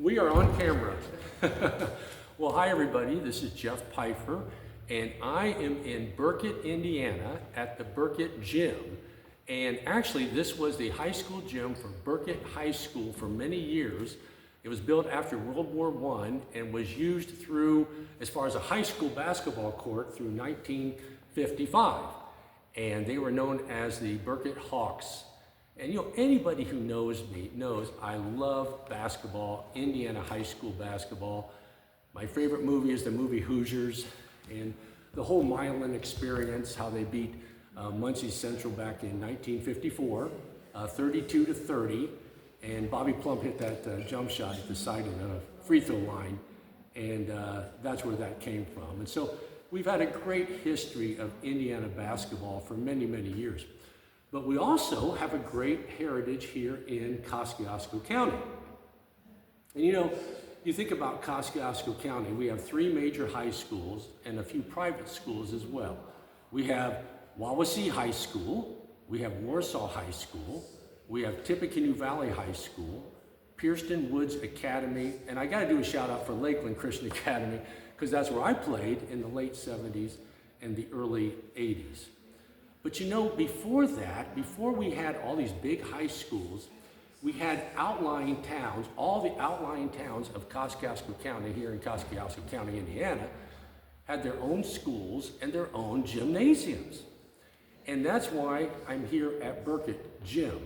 We are on camera. Well, hi everybody, this is Jeff Pfeiffer, and I am in Burket, Indiana at the Burket Gym. And actually, this was the high school gym for Burket High School for many years. It was built after World War I and was used through, as far as a high school basketball court, through 1955. And they were known as the Burket Hawks. And you know, anybody who knows me knows I love basketball, Indiana high school basketball. My favorite movie is the movie Hoosiers, and the whole Milan experience, how they beat Muncie Central back in 1954, 32-30, and Bobby Plump hit that jump shot at the side of the free throw line, and that's where that came from. And so we've had a great history of Indiana basketball for many, many years. But we also have a great heritage here in Kosciuszko County. And you know, you think about Kosciuszko County, we have 3 major high schools and a few private schools as well. We have Wawasee High School, we have Warsaw High School, we have Tippecanoe Valley High School, Pierceton Woods Academy, and I gotta do a shout out for Lakeland Christian Academy because that's where I played in the late 70s and the early 80s. But you know, before that, before we had all these big high schools, we had outlying towns, all the outlying towns of Kosciuszko County here in Kosciuszko County, Indiana, had their own schools and their own gymnasiums. And that's why I'm here at Burket Gym.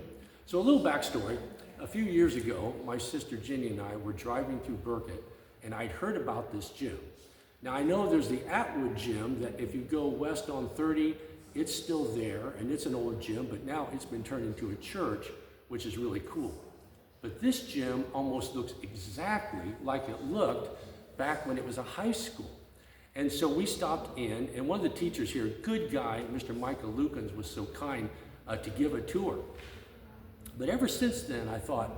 So a little backstory. A few years ago, my sister Ginny and I were driving through Burket, and I'd heard about this gym. Now I know there's the Atwood Gym that if you go west on 30, it's still there, and it's an old gym, but now it's been turned into a church, which is really cool. But this gym almost looks exactly like it looked back when it was a high school. And so we stopped in, and one of the teachers here, good guy, Mr. Michael Lukens, was so kind to give a tour. But ever since then, I thought,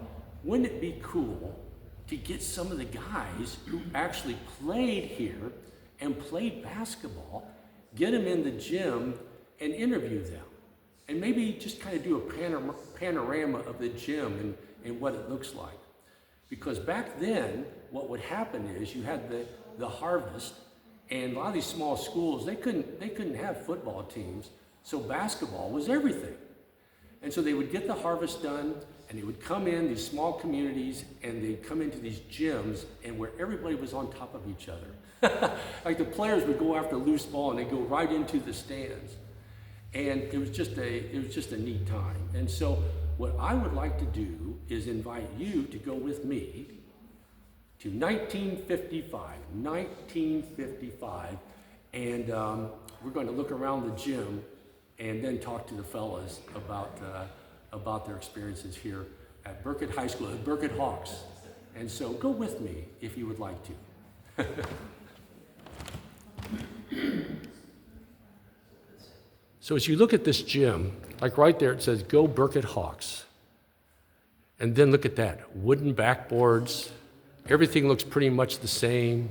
wouldn't it be cool to get some of the guys who actually played here and played basketball, get them in the gym and interview them, and maybe just kind of do a panorama of the gym and what it looks like. Because back then, what would happen is you had the harvest, and a lot of these small schools, they couldn't have football teams, so basketball was everything. And so they would get the harvest done, and they would come in these small communities, and they'd come into these gyms, and where everybody was on top of each other. Like the players would go after a loose ball, and they'd go right into the stands. And it was just a neat time. And so what I would like to do is invite you to go with me to 1955, and we're going to look around the gym and then talk to the fellas about their experiences here at Burket High School, at Burket Hawks. And so go with me if you would like to. So as you look at this gym, like right there, it says, go Burket Hawks. And then look at that, wooden backboards. Everything looks pretty much the same.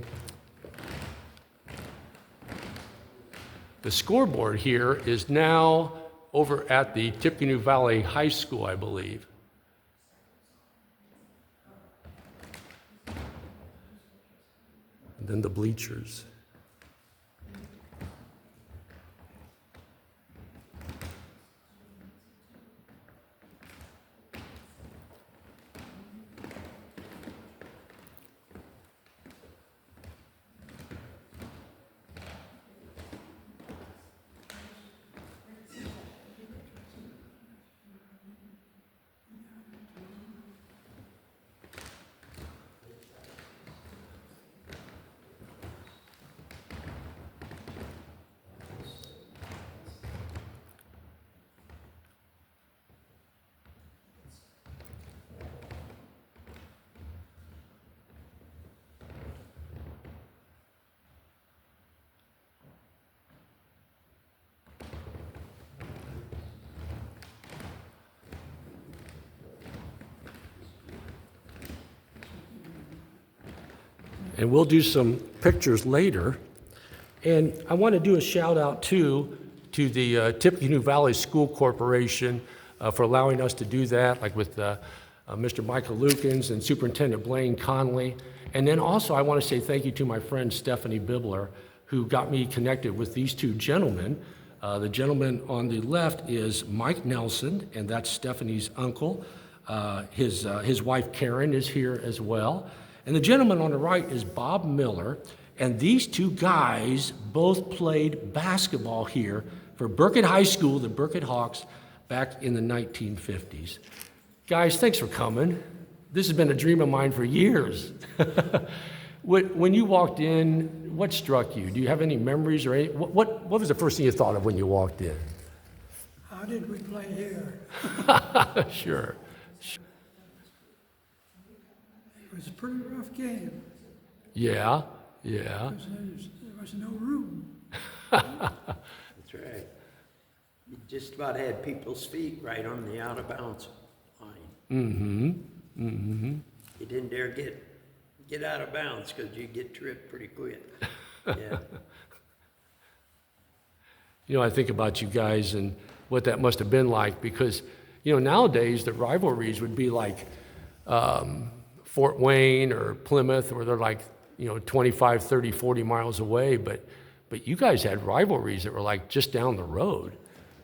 The scoreboard here is now over at the Tippecanoe Valley High School, I believe. And then the bleachers. And we'll do some pictures later. And I want to do a shout out too to the Tippecanoe Valley School Corporation for allowing us to do that, like with Mr. Michael Lukens and Superintendent Blaine Conley. And then also I want to say thank you to my friend Stephanie Bibler, who got me connected with these two gentlemen. The gentleman on the left is Mike Nelson, and that's Stephanie's uncle. His wife Karen is here as well. And the gentleman on the right is Bob Miller. And these two guys both played basketball here for Burket High School, the Burket Hawks, back in the 1950s. Guys, thanks for coming. This has been a dream of mine for years. When you walked in, what struck you? Do you have any memories or any, what was the first thing you thought of when you walked in? How did we play here? Sure. It was a pretty rough game. Yeah. There was no room. That's right. You just about had people's feet right on the out of bounds line. You didn't dare get out of bounds because you'd get tripped pretty quick. Yeah. You know, I think about you guys and what that must have been like because, you know, nowadays the rivalries would be like Fort Wayne or Plymouth, where they're like, you know, 25, 30, 40 miles away. But you guys had rivalries that were like just down the road.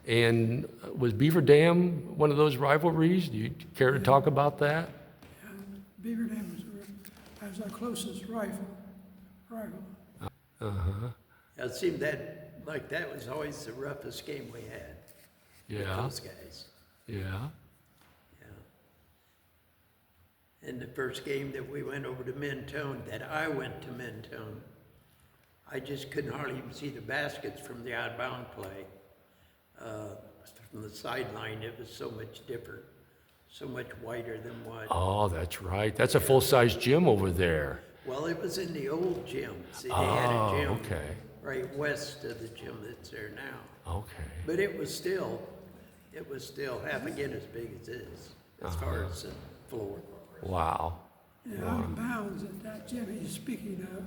And was Beaver Dam one of those rivalries? Do you care to talk about that? Yeah, Beaver Dam was our closest rival. It seemed that was always the roughest game we had. Yeah. With those guys. Yeah. And the first game that we went over to Mentone, that I went to Mentone, I just couldn't hardly even see the baskets from the out-of-bound play. From the sideline, it was so much different, so much whiter than what. Oh, that's right. That's a full-size gym over there. Well, it was in the old gym. See, they had a gym okay. right west of the gym that's there now. Okay. But it was still half again as big as this, as far as the floor. Wow. Yeah, out of bounds at that gym he's speaking of,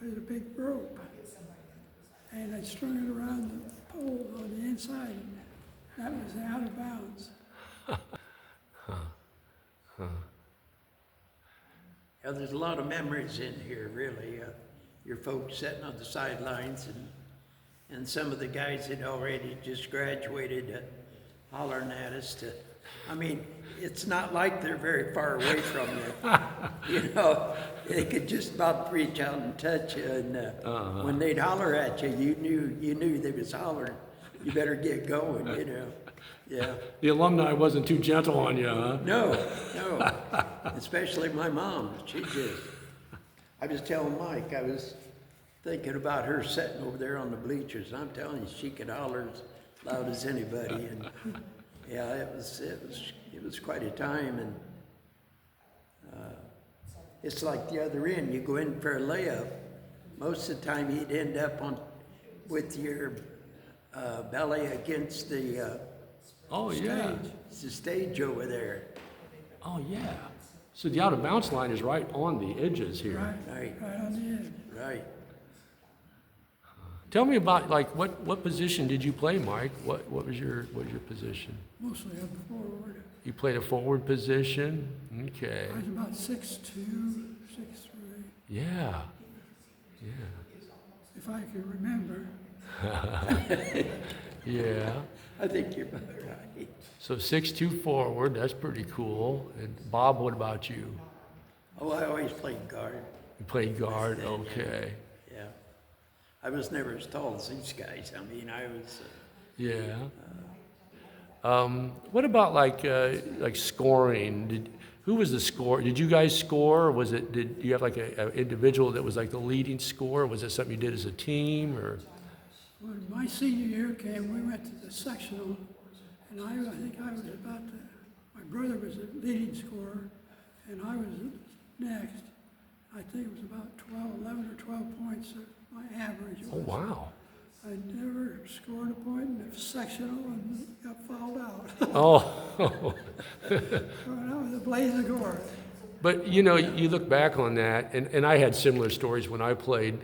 there's a big rope. And they strung it around the pole on the inside. That was out of bounds. Yeah, there's a lot of memories in here, really. Your folks sitting on the sidelines and some of the guys that already just graduated hollering at us I mean, it's not like they're very far away from you. You know, they could just about reach out and touch you. And when they'd holler at you, you knew they was hollering. You better get going, you know. Yeah. The alumni wasn't too gentle on you, huh? No. Especially my mom. I was telling Mike, I was thinking about her sitting over there on the bleachers. And I'm telling you, she could holler as loud as anybody. And yeah, it was quite a time. And it's like the other end. You go in for a layup. Most of the time, you'd end up with your belly against the the stage over there. Oh, yeah. So the out-of-bounds line is right on the edges here. Right on the edge. Right. Tell me about, like, what position did you play, Mike? What was your position? Mostly up forward. You played a forward position? Okay. I was about 6'2", 6'3". Yeah. If I can remember. Yeah. I think you're about right. So 6'2" forward, that's pretty cool. And Bob, what about you? Oh, I always played guard. You played guard, okay. Yeah. I was never as tall as these guys. I mean, I was... Yeah. What about like scoring? Who was the scorer? Did you guys score? Or did you have like an individual that was like the leading scorer? Was it something you did as a team or? When my senior year came, we went to the sectional, and I think I was my brother was the leading scorer, and I was next. I think it was about 11 or 12 points of my average. Oh, wow. I never scored a point in the sectional and got fouled out. Oh. So that was a blaze of glory. But, you know, you look back on that, and I had similar stories when I played.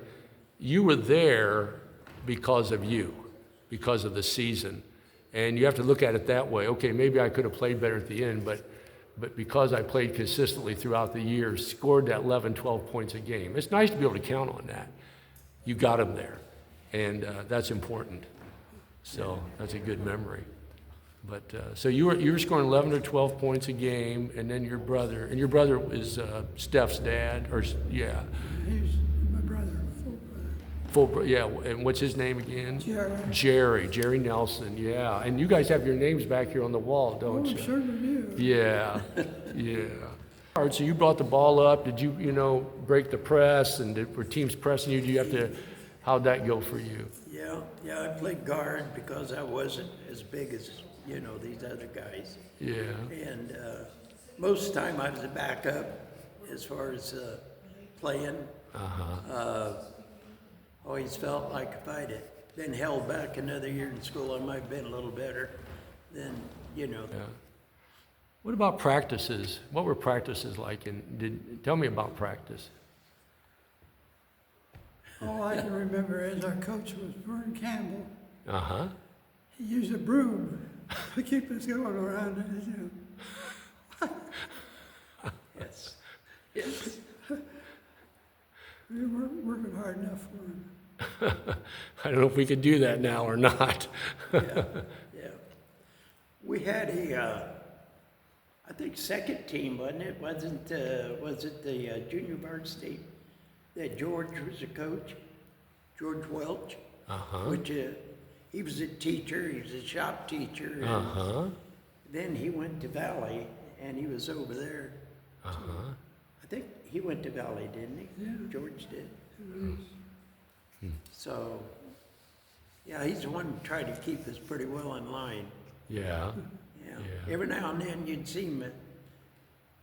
You were there because of you, because of the season. And you have to look at it that way. Okay, maybe I could have played better at the end, but but because I played consistently throughout the years, scored that 11, 12 points a game. It's nice to be able to count on that. You got them there, and that's important. So that's a good memory. But so you were scoring 11 or 12 points a game, and then your brother is Steph's dad, or yeah. He's my brother, full brother. Yeah, and what's his name again? Jerry. Jerry Nelson, yeah. And you guys have your names back here on the wall, don't you? Certainly do. Yeah, yeah. All right, so you brought the ball up. Did you, break the press, and were teams pressing you? Do you have to, how'd that go for you? Yeah, I played guard because I wasn't as big as, these other guys. Yeah. And most of the time I was a backup as far as playing. Always felt like if I'd have been held back another year in school, I might have been a little better than, Yeah. What about practices? What were practices like? And tell me about practice. All I can remember is our coach was Vern Campbell. Uh-huh. He used a broom to keep us going around it. Yes. We weren't working hard enough for him. I don't know if we could do that now or not. Yeah. We had I think second team, wasn't it? Was it the junior varsity that George was a coach? George Welch? Which he was a teacher, he was a shop teacher. And then he went to Valley, and he was over there. I think he went to Valley, didn't he? Yeah. George did. So, yeah, he's the one who tried to keep us pretty well in line. Yeah. Yeah. Every now and then you'd see him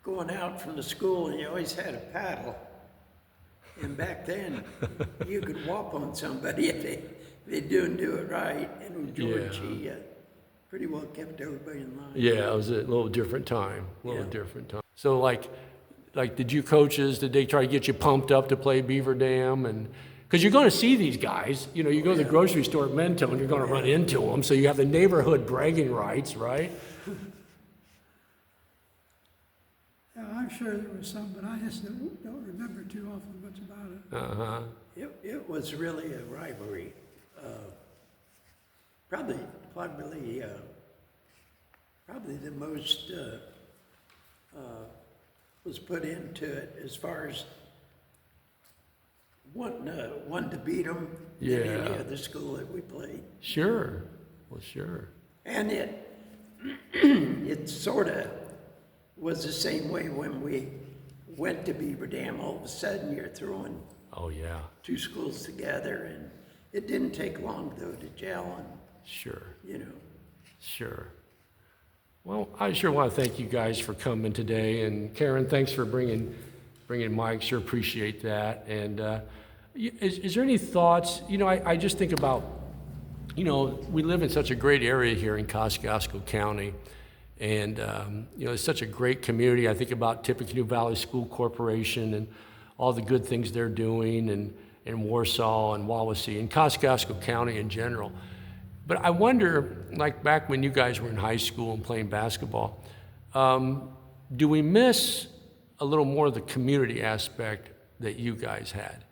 going out from the school, and he always had a paddle. And back then, you could whop on somebody if they didn't do it right. And with George, he pretty well kept everybody in line. Yeah, it was a little different time. So like, did you coaches, did they try to get you pumped up to play Beaver Dam? And because you're going to see these guys, you go to the grocery store at Mentone, you're going to run into them. So you have the neighborhood bragging rights, right? Yeah, I'm sure there was some, but I just don't remember too often much about it. It was really a rivalry. Probably the most was put into it as far as wanting to beat them in any other school that we played. Sure. Well, sure. And it sort of was the same way when we went to Beaver Dam. All of a sudden, you're throwing two schools together, and it didn't take long though to gel. And sure. Sure. Well, I sure want to thank you guys for coming today, and Karen, thanks for bringing Mike. Sure appreciate that. And is there any thoughts? I just think about, we live in such a great area here in Kosciuszko County, and it's such a great community. I think about Tippecanoe Valley School Corporation and all the good things they're doing, and in Warsaw and Wawasee and Kosciuszko County in general. But I wonder, like back when you guys were in high school and playing basketball, do we miss a little more of the community aspect that you guys had?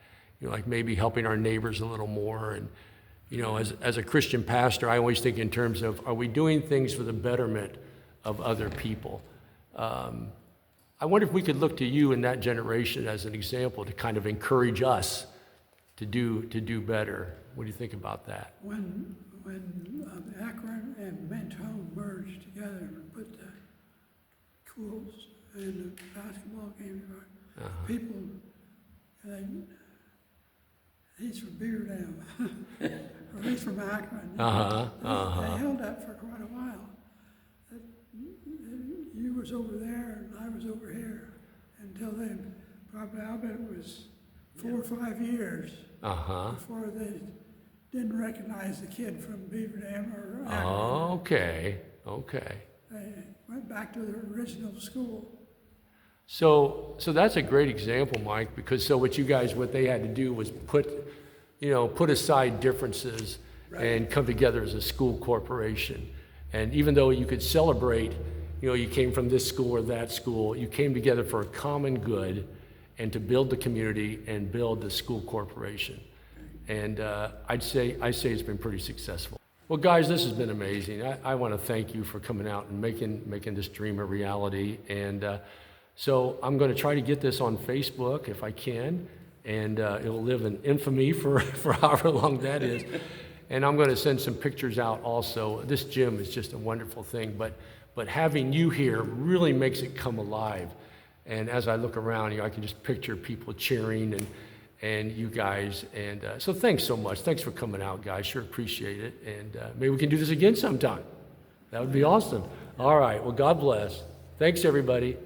Like maybe helping our neighbors a little more. And, as a Christian pastor, I always think in terms of, are we doing things for the betterment of other people? I wonder if we could look to you in that generation as an example to kind of encourage us to do better. What do you think about that? When Akron and Mentone merged together and put the schools and the basketball game together, people, he's from Beaver Dam, or he's from Akron. They held that for quite a while. You was over there and I was over here until they probably, I bet it was 4 or 5 years before they didn't recognize the kid from Beaver Dam or Akron. Okay. They went back to their original school. So that's a great example, Mike, because what they had to do was put aside differences and come together as a school corporation. And even though you could celebrate, you came from this school or that school. You came together for a common good and to build the community and build the school corporation. And I say it's been pretty successful. Well, guys, this has been amazing. I want to thank you for coming out and making this dream a reality. And so I'm going to try to get this on Facebook if I can, and it'll live in infamy for however long that is. And I'm going to send some pictures out also. This gym is just a wonderful thing, but having you here really makes it come alive. And as I look around, I can just picture people cheering and you guys. And so thanks so much. Thanks for coming out, guys. Sure appreciate it. And maybe we can do this again sometime. That would be awesome. All right. Well, God bless. Thanks, everybody.